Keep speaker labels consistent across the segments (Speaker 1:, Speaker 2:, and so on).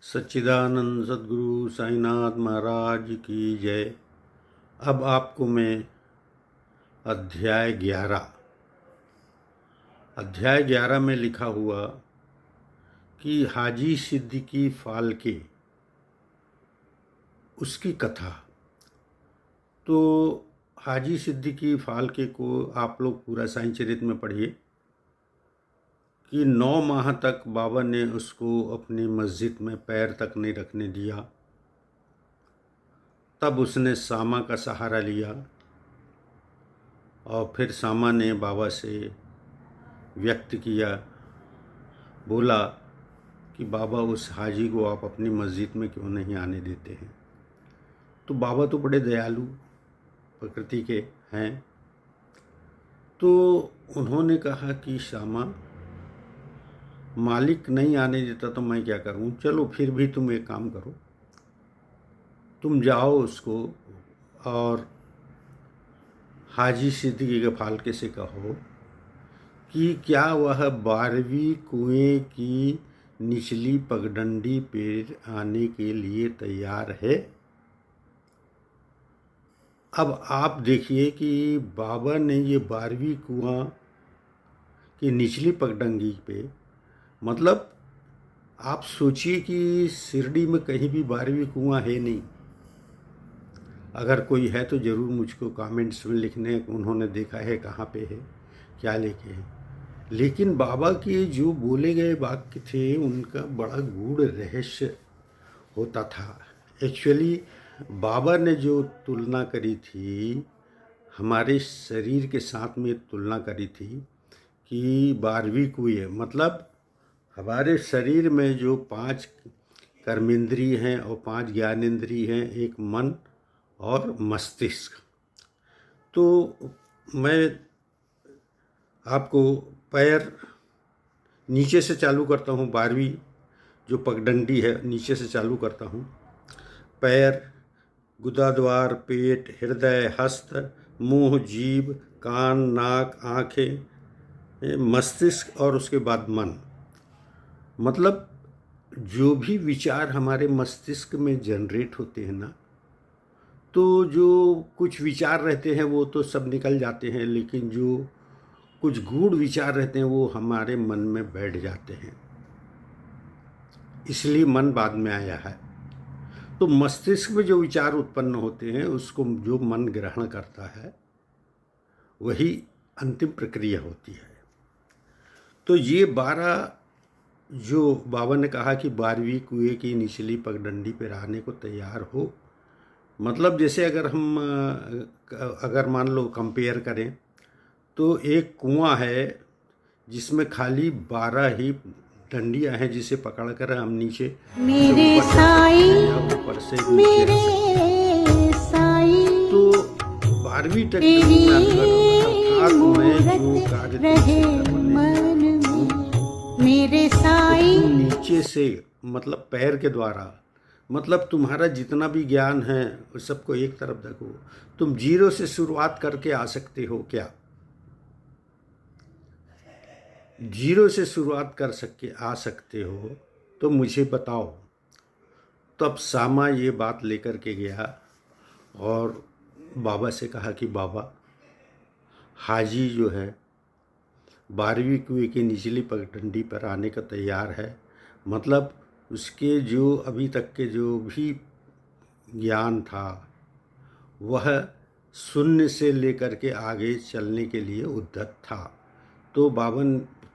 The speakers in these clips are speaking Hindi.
Speaker 1: सच्चिदानंद सद्गुरु साईनाथ महाराज की जय। अब आपको मैं अध्याय 11 में लिखा हुआ कि हाजी सिद्दीकी फाल्के उसकी कथा। तो हाजी सिद्दीकी फाल्के को आप लोग पूरा साईं चरित में पढ़िए कि 9 माह तक बाबा ने उसको अपनी मस्जिद में पैर तक नहीं रखने दिया। तब उसने सामा का सहारा लिया और फिर सामा ने बाबा से व्यक्त किया, बोला कि बाबा उस हाजी को आप अपनी मस्जिद में क्यों नहीं आने देते हैं। तो बाबा तो बड़े दयालु प्रकृति के हैं, तो उन्होंने कहा कि सामा, मालिक नहीं आने देता तो मैं क्या करूं, चलो फिर भी तुम एक काम करो, तुम जाओ उसको और हाजी सिद्दीकी के फाल्के से कहो कि क्या वह 12वीं कुएं की निचली पगडंडी पर आने के लिए तैयार है। अब आप देखिए कि बाबा ने ये 12वीं कुआं की निचली पगडंडी पे, मतलब आप सोचिए कि शिरडी में कहीं भी 12वीं कुआं है नहीं। अगर कोई है तो ज़रूर मुझको कमेंट्स में लिखने उन्होंने देखा है कहाँ पे है, क्या लेके है। लेकिन बाबा के जो बोले गए वाक्य थे उनका बड़ा गूढ़ रहस्य होता था। एक्चुअली बाबा ने जो तुलना करी थी, हमारे शरीर के साथ में तुलना करी थी कि 12वीं कुएं, मतलब हमारे शरीर में जो 5 कर्मेंद्रिय हैं और 5 ज्ञानेंद्रिय हैं, एक मन और मस्तिष्क। तो मैं आपको पैर नीचे से चालू करता हूँ, 12वीं जो पगडंडी है नीचे से चालू करता हूँ। पैर, गुदाद्वार, पेट, हृदय, हस्त, मुंह, जीभ, कान, नाक, आँखें, मस्तिष्क और उसके बाद मन। मतलब जो भी विचार हमारे मस्तिष्क में जनरेट होते हैं ना, तो जो कुछ विचार रहते हैं वो तो सब निकल जाते हैं, लेकिन जो कुछ गूढ़ विचार रहते हैं वो हमारे मन में बैठ जाते हैं, इसलिए मन बाद में आया है। तो मस्तिष्क में जो विचार उत्पन्न होते हैं उसको जो मन ग्रहण करता है वही अंतिम प्रक्रिया होती है। तो ये 12 जो बाबा ने कहा कि 12वीं कुएं की निचली पगडंडी पर आने को तैयार हो, मतलब जैसे अगर मान लो कंपेयर करें तो एक कुआं है जिसमें खाली 12 ही डंडियां हैं, जिसे पकड़कर हम नीचे
Speaker 2: मेरे साईं,
Speaker 1: ऊपर से
Speaker 2: मेरे साईं,
Speaker 1: तो 12वीं तक
Speaker 2: मेरे साईं
Speaker 1: नीचे से, मतलब पैर के द्वारा, मतलब तुम्हारा जितना भी ज्ञान है उस सबको एक तरफ रखो। तुम 0 से शुरुआत करके आ सकते हो क्या? 0 से शुरुआत आ सकते हो तो मुझे बताओ। तब सामा ये बात लेकर के गया और बाबा से कहा कि बाबा, हाजी जो है 12वीं कुएं की निचली पगडंडी पर आने का तैयार है। मतलब उसके जो अभी तक के जो भी ज्ञान था वह शून्य से लेकर के आगे चलने के लिए उद्यत था।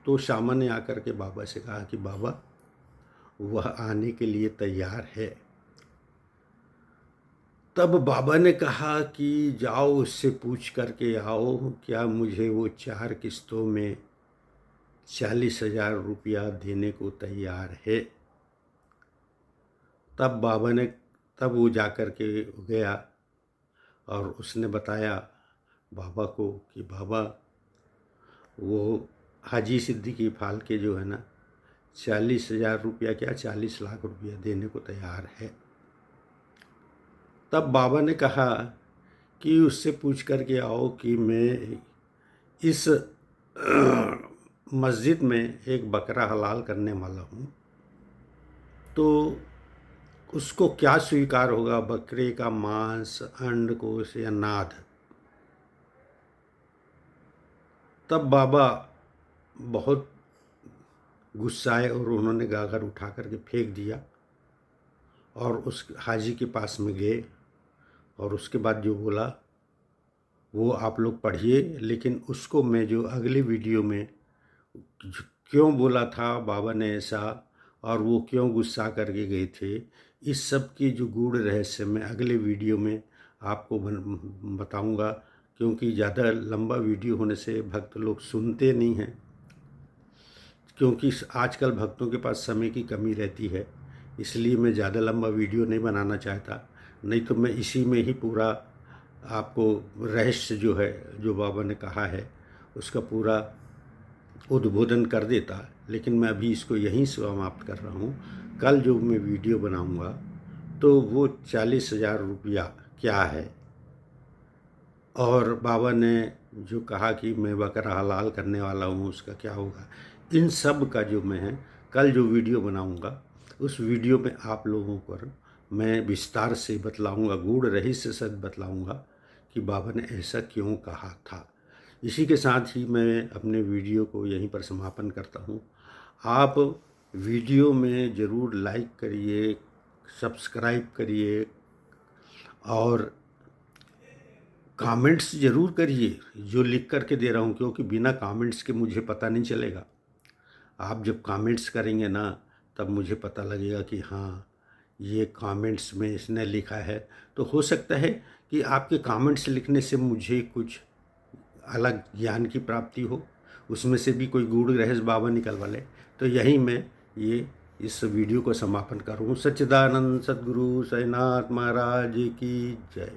Speaker 1: तो शामा ने आकर के बाबा से कहा कि बाबा, वह आने के लिए तैयार है। तब बाबा ने कहा कि जाओ उससे पूछ करके आओ, क्या मुझे वो 4 किस्तों में 40,000 रुपया देने को तैयार है। तब वो जाकर के गया और उसने बताया बाबा को कि बाबा, वो हाजी सिद्दीकी फाल्के जो है ना, 40,000 रुपया क्या 40 लाख रुपया देने को तैयार है। तब बाबा ने कहा कि उससे पूछ कर के आओ कि मैं इस मस्जिद में एक बकरा हलाल करने वाला हूँ, तो उसको क्या स्वीकार होगा, बकरे का मांस, अंडकोश या नाद। तब बाबा बहुत गुस्साए और उन्होंने गागर उठा करके फेंक दिया और उस हाजी के पास में गए और उसके बाद जो बोला वो आप लोग पढ़िए। लेकिन उसको मैं जो अगले वीडियो में क्यों बोला था बाबा ने ऐसा और वो क्यों गुस्सा करके गए थे, इस सब की जो गूढ़ रहस्य मैं अगले वीडियो में आपको बताऊंगा, क्योंकि ज़्यादा लंबा वीडियो होने से भक्त लोग सुनते नहीं हैं, क्योंकि आजकल भक्तों के पास समय की कमी रहती है। इसलिए मैं ज़्यादा लंबा वीडियो नहीं बनाना चाहता, नहीं तो मैं इसी में ही पूरा आपको रहस्य जो है, जो बाबा ने कहा है, उसका पूरा उद्बोधन कर देता। लेकिन मैं अभी इसको यहीं समाप्त कर रहा हूँ। कल जो मैं वीडियो बनाऊँगा तो वो 40,000 रुपया क्या है, और बाबा ने जो कहा कि मैं बकरा हलाल करने वाला हूँ उसका क्या होगा, इन सब का जो मैं कल जो वीडियो बनाऊँगा उस वीडियो में आप लोगों पर मैं विस्तार से बतलाऊँगा, गूढ़ रहस्य सच बतलाऊँगा कि बाबा ने ऐसा क्यों कहा था। इसी के साथ ही मैं अपने वीडियो को यहीं पर समापन करता हूँ। आप वीडियो में ज़रूर लाइक करिए, सब्सक्राइब करिए और कमेंट्स ज़रूर करिए जो लिख करके दे रहा हूँ, क्योंकि बिना कमेंट्स के मुझे पता नहीं चलेगा। आप जब कमेंट्स करेंगे ना तब मुझे पता लगेगा कि हाँ ये कमेंट्स में इसने लिखा है। तो हो सकता है कि आपके कमेंट्स लिखने से मुझे कुछ अलग ज्ञान की प्राप्ति हो, उसमें से भी कोई गूढ़ रहस्य बाबा निकल वाले। तो यहीं मैं ये इस वीडियो को समापन करूँ। सच्चिदानंद सद्गुरु साईनाथ महाराज की जय।